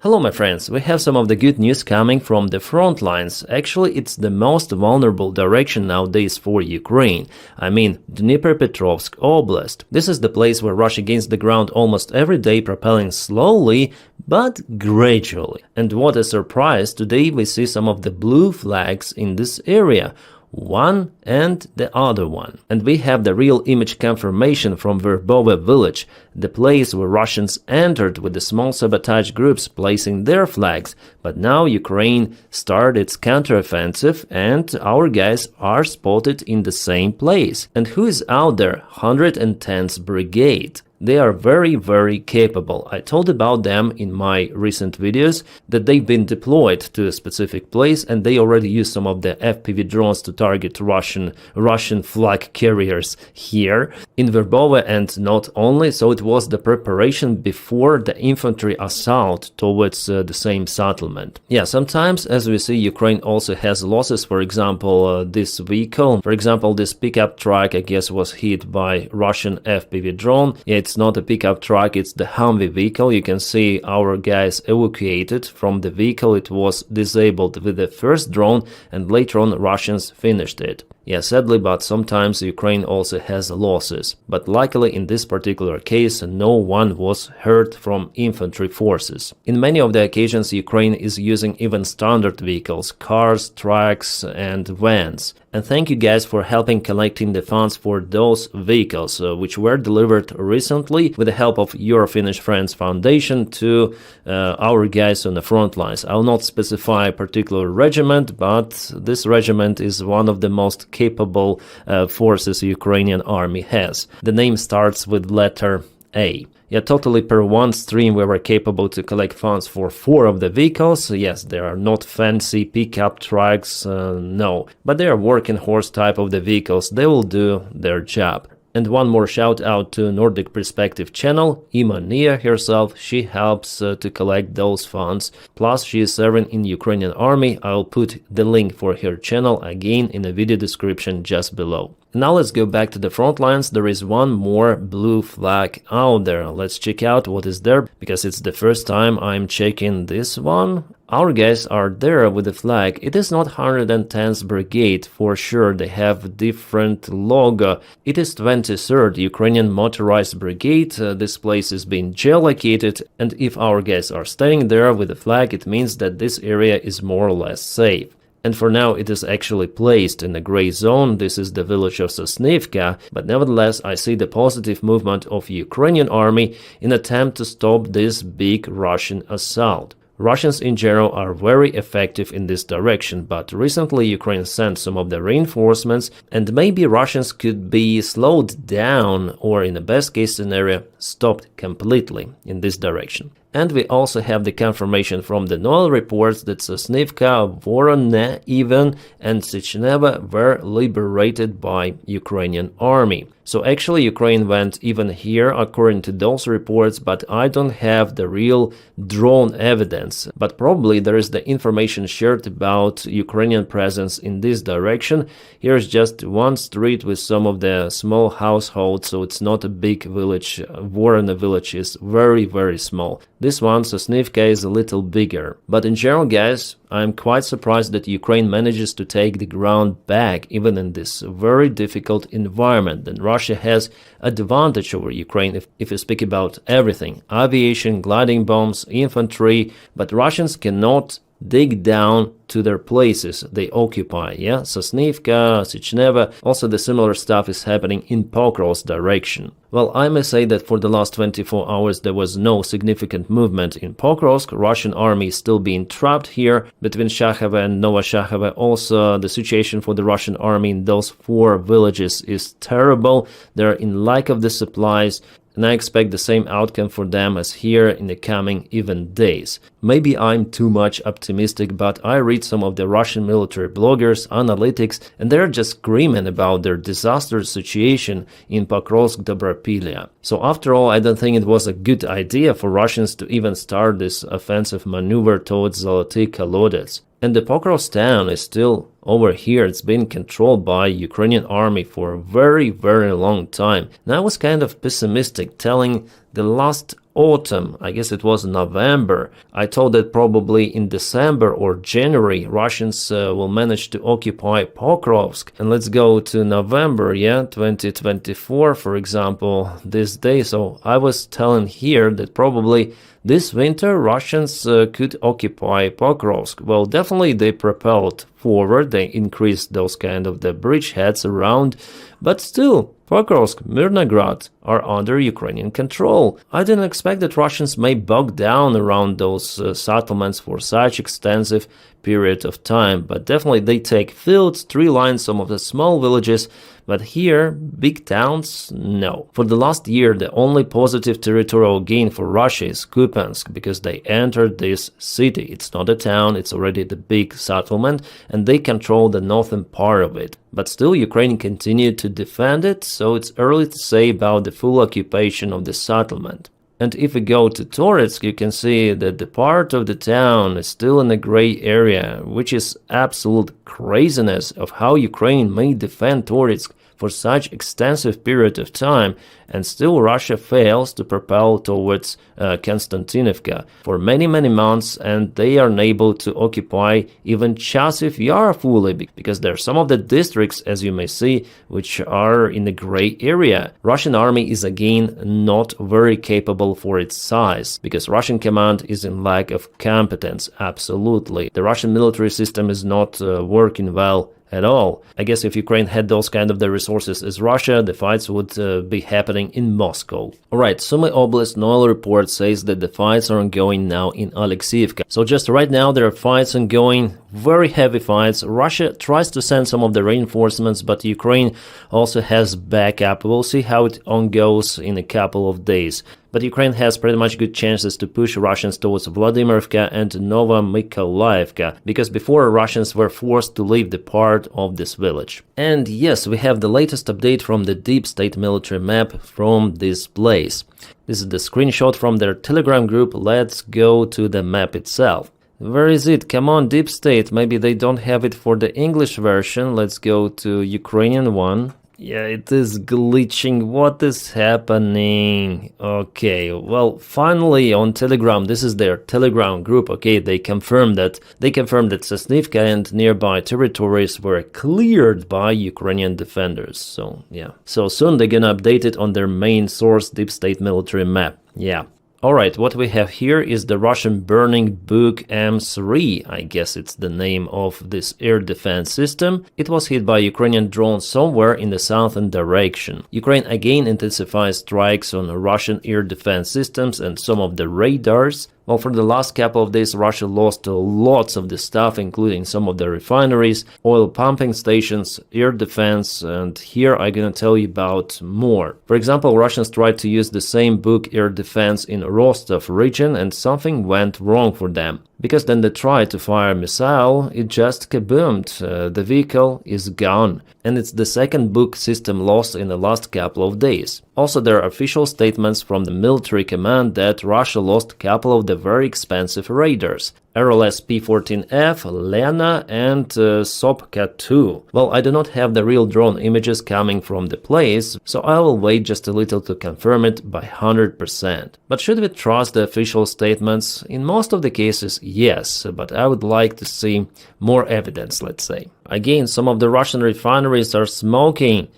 Hello my friends, we have some of the good news coming from the front lines. Actually, it's the most vulnerable direction nowadays for Ukraine. I mean, Dnipropetrovsk Oblast. This is the place where Russia gains the ground almost every day, propelling slowly, but gradually. And what a surprise, today we see some of the blue flags in this area. One and the other one. And we have the real image confirmation from Verbova village, the place where Russians entered with the small sabotage groups placing their flags. But now Ukraine started its counteroffensive and our guys are spotted in the same place. And who is out there? 110th Brigade. They are very capable. I told about them in my recent videos that they've been deployed to a specific place and they already use some of the FPV drones to target Russian flag carriers here in Verbova, and not only, so it was the preparation before the infantry assault towards the same settlement. Yeah, sometimes as we see Ukraine also has losses. For example, this vehicle, for example this pickup truck I guess was hit by Russian FPV drone. Yeah, it's not a pickup truck, it's the Humvee vehicle. You can see our guys evacuated from the vehicle. It was disabled with the first drone and later on Russians finished it. Yeah, sadly, but sometimes Ukraine also has losses. But luckily in this particular case no one was hurt from infantry forces. In many of the occasions Ukraine is using even standard vehicles, cars, trucks and vans. And thank you guys for helping collecting the funds for those vehicles, which were delivered recently with the help of Your Finnish Friends Foundation to our guys on the front lines. I will not specify a particular regiment, but this regiment is one of the most capable forces Ukrainian army has. The name starts with letter A. Yeah, totally per one stream we were capable to collect funds for 4 of the vehicles. Yes, they are not fancy pickup trucks, no, but they are working horse type of the vehicles. They will do their job. And one more shout out to Nordic Perspective channel, Ima Nia herself. She helps to collect those funds. Plus she is serving in Ukrainian army. I'll put the link for her channel again in the video description just below. Now let's go back to the front lines. There is one more blue flag out there. Let's check out what is there, because it's the first time I'm checking this one. Our guys are there with the flag. It is not 110th Brigade for sure. They have different logo. It is 23rd Ukrainian Motorized Brigade. This place is being geolocated, and if our guys are staying there with the flag, it means that this area is more or less safe. And for now it is actually placed in the gray zone. This is the village of Sosnivka, but nevertheless I see the positive movement of Ukrainian army in attempt to stop this big Russian assault. Russians in general are very effective in this direction, but recently Ukraine sent some of the reinforcements and maybe Russians could be slowed down or in the best case scenario stopped completely in this direction. And we also have the confirmation from the NOAA reports that Sosnivka, Voronezh even and Sechneva were liberated by Ukrainian army. So actually Ukraine went even here according to those reports, but I don't have the real drone evidence. But probably there is the information shared about Ukrainian presence in this direction. Here's just one street with some of the small households, so it's not a big village. Voronezh village is very small. This one, Sosnivka, is a little bigger. But in general, guys, I'm quite surprised that Ukraine manages to take the ground back even in this very difficult environment. And Russia has advantage over Ukraine if you speak about everything. Aviation, gliding bombs, infantry, but Russians cannot dig down to their places they occupy. Yeah, Sosnivka, Sechneva, also the similar stuff is happening in Pokrov's direction. Well, I may say that for the last 24 hours there was no significant movement in Pokrovsk. Russian army is still being trapped here between Shakhova and Novoshakhova. Also, the situation for the Russian army in those 4 villages is terrible. They're in lack of the supplies. And I expect the same outcome for them as here in the coming even days. Maybe I'm too much optimistic, but I read some of the Russian military bloggers, analytics, and they're just screaming about their disastrous situation in Pokrovsk-Dobropilya. So after all, I don't think it was a good idea for Russians to even start this offensive maneuver towards Zoloty Kolodets. And the Pokrovsk town is still over here. It's been controlled by Ukrainian army for a very long time. And I was kind of pessimistic, telling the last autumn. I guess it was November. I thought that probably in December or January Russians will manage to occupy Pokrovsk. And let's go to November, yeah, 2024, for example, this day. So I was telling here that probably this winter Russians could occupy Pokrovsk. Well, definitely they propelled forward, they increased those kind of the bridgeheads around, but still Pokrovsk, Mirnograd are under Ukrainian control. I didn't expect that Russians may bog down around those settlements for such extensive period of time, but definitely they take fields, tree lines, some of the small villages, but here, big towns, no. For the last year, the only positive territorial gain for Russia is Kupiansk, because they entered this city. It's not a town, it's already the big settlement, and they control the northern part of it. But still, Ukraine continued to defend it, so it's early to say about the full occupation of the settlement. And if we go to Toretsk, you can see that the part of the town is still in a gray area, which is absolute craziness of how Ukraine may defend Toretsk for such extensive period of time, and still Russia fails to propel towards Konstantinovka for many months, and they are unable to occupy even Chasiv Yar fully, because there are some of the districts, as you may see, which are in the gray area. Russian army is again not very capable for its size, because Russian command is in lack of competence, absolutely. The Russian military system is not working well at all. I guess if Ukraine had those kind of the resources as Russia, the fights would be happening in Moscow. Alright, Sumy Oblast Noel report says that the fights are ongoing now in Alexeyevka. So just right now there are fights ongoing, very heavy fights. Russia tries to send some of the reinforcements, but Ukraine also has backup. We'll see how it goes in a couple of days. But Ukraine has pretty much good chances to push Russians towards Vladimirivka and Novomykolaivka, because before Russians were forced to leave the part of this village. And yes, we have the latest update from the deep state military map from this place. This is the screenshot from their Telegram group. Let's go to the map itself. Where is it? Come on, deep state. Maybe they don't have it for the English version. Let's go to Ukrainian one. Yeah, it is glitching. What is happening? Okay, well, finally on Telegram, this is their Telegram group. Okay, they confirmed that Sosnivka and nearby territories were cleared by Ukrainian defenders. So, yeah. So soon they're gonna update it on their main source, deep state military map. Yeah. Alright, what we have here is the Russian burning Buk M3, I guess it's the name of this air defense system. It was hit by Ukrainian drone somewhere in the southern direction. Ukraine again intensifies strikes on Russian air defense systems and some of the radars. Well, for the last couple of days, Russia lost lots of the stuff, including some of the refineries, oil pumping stations, air defense, and here I'm gonna tell you about more. For example, Russians tried to use the same Buk air defense in Rostov region, and something went wrong for them. Because then they tried to fire a missile, it just kaboomed, the vehicle is gone. And it's the second Buk system lost in the last couple of days. Also, there are official statements from the military command that Russia lost a couple of the very expensive radars. RLS P-14F, Lena and Sopka-2. Well, I do not have the real drone images coming from the place, so I will wait just a little to confirm it by 100%. But should we trust the official statements? In most of the cases, yes, but I would like to see more evidence, let's say. Again, some of the Russian refineries are smoking.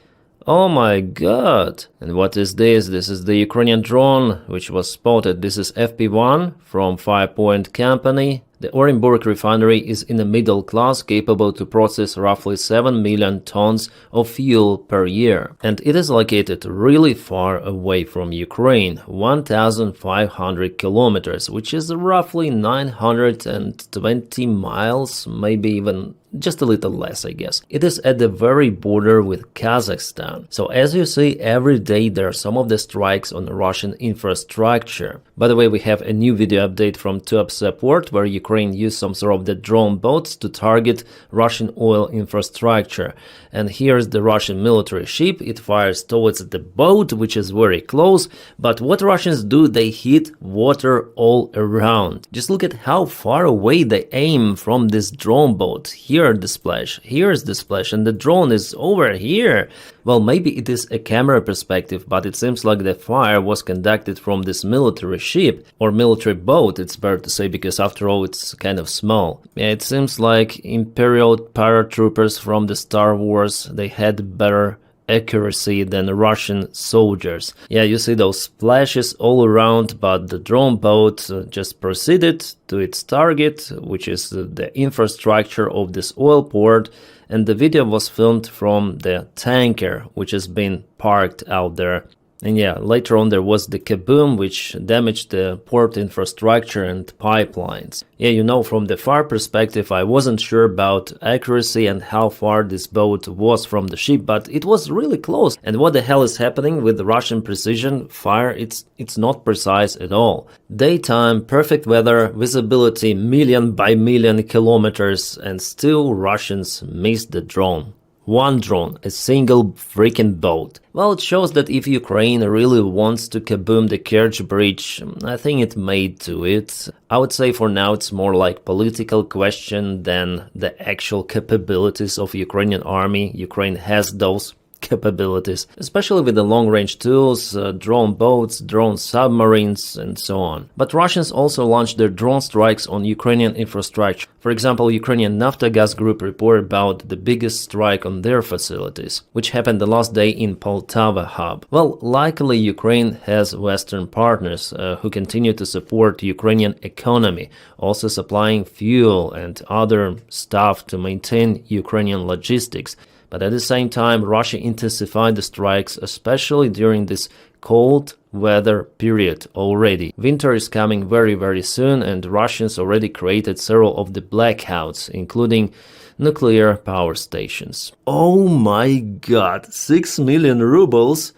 Oh my god! And what is this? This is the Ukrainian drone which was spotted. This is FP1 from 5 Point Company. The Orenburg refinery is in the middle class, capable to process roughly 7 million tons of fuel per year. And it is located really far away from Ukraine, 1,500 kilometers, which is roughly 920 miles, maybe even just a little less, I guess. It is at the very border with Kazakhstan. So as you see, every day there are some of the strikes on Russian infrastructure. By the way, we have a new video update from Top Support where Ukraine used some sort of the drone boats to target Russian oil infrastructure. And here's the Russian military ship. It fires towards the boat, which is very close. But what Russians do, they hit water all around. Just look at how far away they aim from this drone boat. Here here the splash, here's the splash, and the drone is over here. Well, maybe it is a camera perspective, but it seems like the fire was conducted from this military ship, or military boat, it's better to say, because after all it's kind of small. Yeah, it seems like Imperial paratroopers from the Star Wars, they had better accuracy than Russian soldiers. Yeah, you see those splashes all around, but the drone boat just proceeded to its target, which is the infrastructure of this oil port, and the video was filmed from the tanker, which has been parked out there. And yeah, later on there was the kaboom, which damaged the port infrastructure and pipelines. Yeah, you know, from the far perspective, I wasn't sure about accuracy and how far this boat was from the ship, but it was really close. And what the hell is happening with the Russian precision fire? It's not precise at all. Daytime, perfect weather, visibility million by million kilometers, and still Russians missed the drone. One drone, a single freaking boat. Well, it shows that if Ukraine really wants to kaboom the Kerch Bridge, I think it may do it. I would say for now it's more like political question than the actual capabilities of Ukrainian army. Ukraine has those capabilities, especially with the long-range tools, drone boats, drone submarines, and so on. But Russians also launched their drone strikes on Ukrainian infrastructure. For example, Ukrainian Naftogaz group reported about the biggest strike on their facilities, which happened the last day in Poltava hub. Well, luckily Ukraine has Western partners who continue to support Ukrainian economy, also supplying fuel and other stuff to maintain Ukrainian logistics. But at the same time, Russia intensified the strikes, especially during this cold weather period already. Winter is coming very, very soon, and Russians already created several of the blackouts, including nuclear power stations. Oh my god, 6 million rubles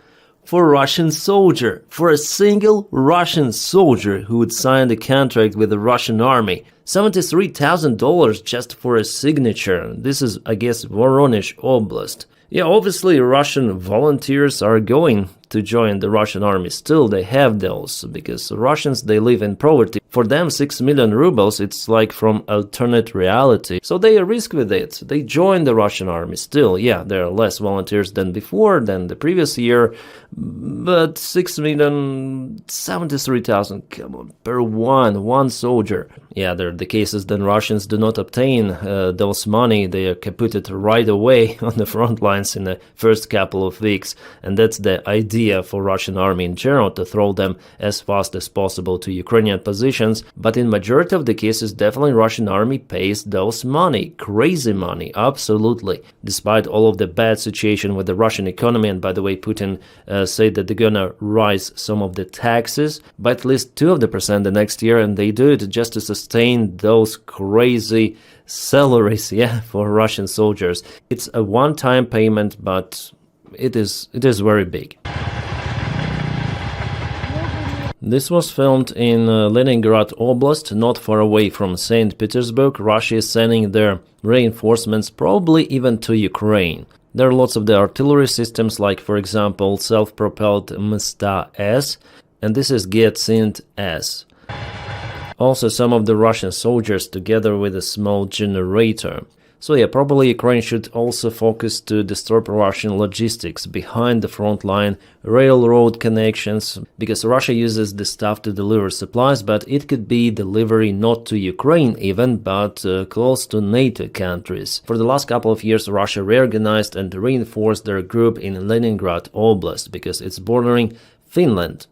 for a Russian soldier, for a single Russian soldier who would sign the contract with the Russian army. $73,000 just for a signature. This is, I guess, Voronezh Oblast. Yeah, obviously Russian volunteers are going to join the Russian army. Still, they have those, because Russians, they live in poverty. For them, 6 million rubles, it's like from alternate reality. So they risk with it. They join the Russian army. Still, yeah, there are less volunteers than before, than the previous year. But 6 million, 73,000, come on, per one soldier. Yeah, there are the cases then Russians do not obtain those money. They are put it right away on the front lines in the first couple of weeks. And that's the idea for Russian army in general, to throw them as fast as possible to Ukrainian positions. But in majority of the cases, definitely Russian army pays those money. Crazy money, absolutely. Despite all of the bad situation with the Russian economy, and by the way, Putin said that they're gonna rise some of the taxes by at least 2% the next year, and they do it just to sustain those crazy salaries, yeah, for Russian soldiers. It's a one-time payment, but it is very big. This was filmed in Leningrad Oblast, not far away from St. Petersburg. Russia is sending their reinforcements, probably even to Ukraine. There are lots of the artillery systems, like for example self-propelled Msta-S, and this is Getsint-S. Also some of the Russian soldiers together with a small generator. So yeah, probably Ukraine should also focus to disturb Russian logistics behind the front line, railroad connections, because Russia uses this stuff to deliver supplies, but it could be delivery not to Ukraine even, but close to NATO countries. For the last couple of years, Russia reorganized and reinforced their group in Leningrad Oblast, because it's bordering Finland.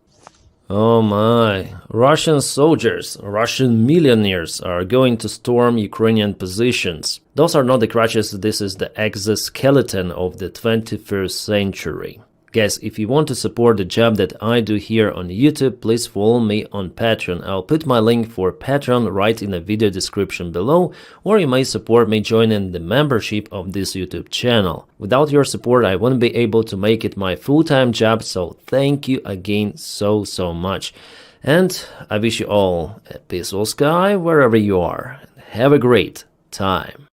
Oh my, Russian soldiers, Russian millionaires are going to storm Ukrainian positions. Those are not the crutches, this is the exoskeleton of the 21st century. Guys, if you want to support the job that I do here on YouTube, please follow me on Patreon. I'll put my link for Patreon right in the video description below, or you may support me joining the membership of this YouTube channel. Without your support, I wouldn't be able to make it my full-time job, so thank you again so much. And I wish you all a peaceful sky wherever you are. Have a great time.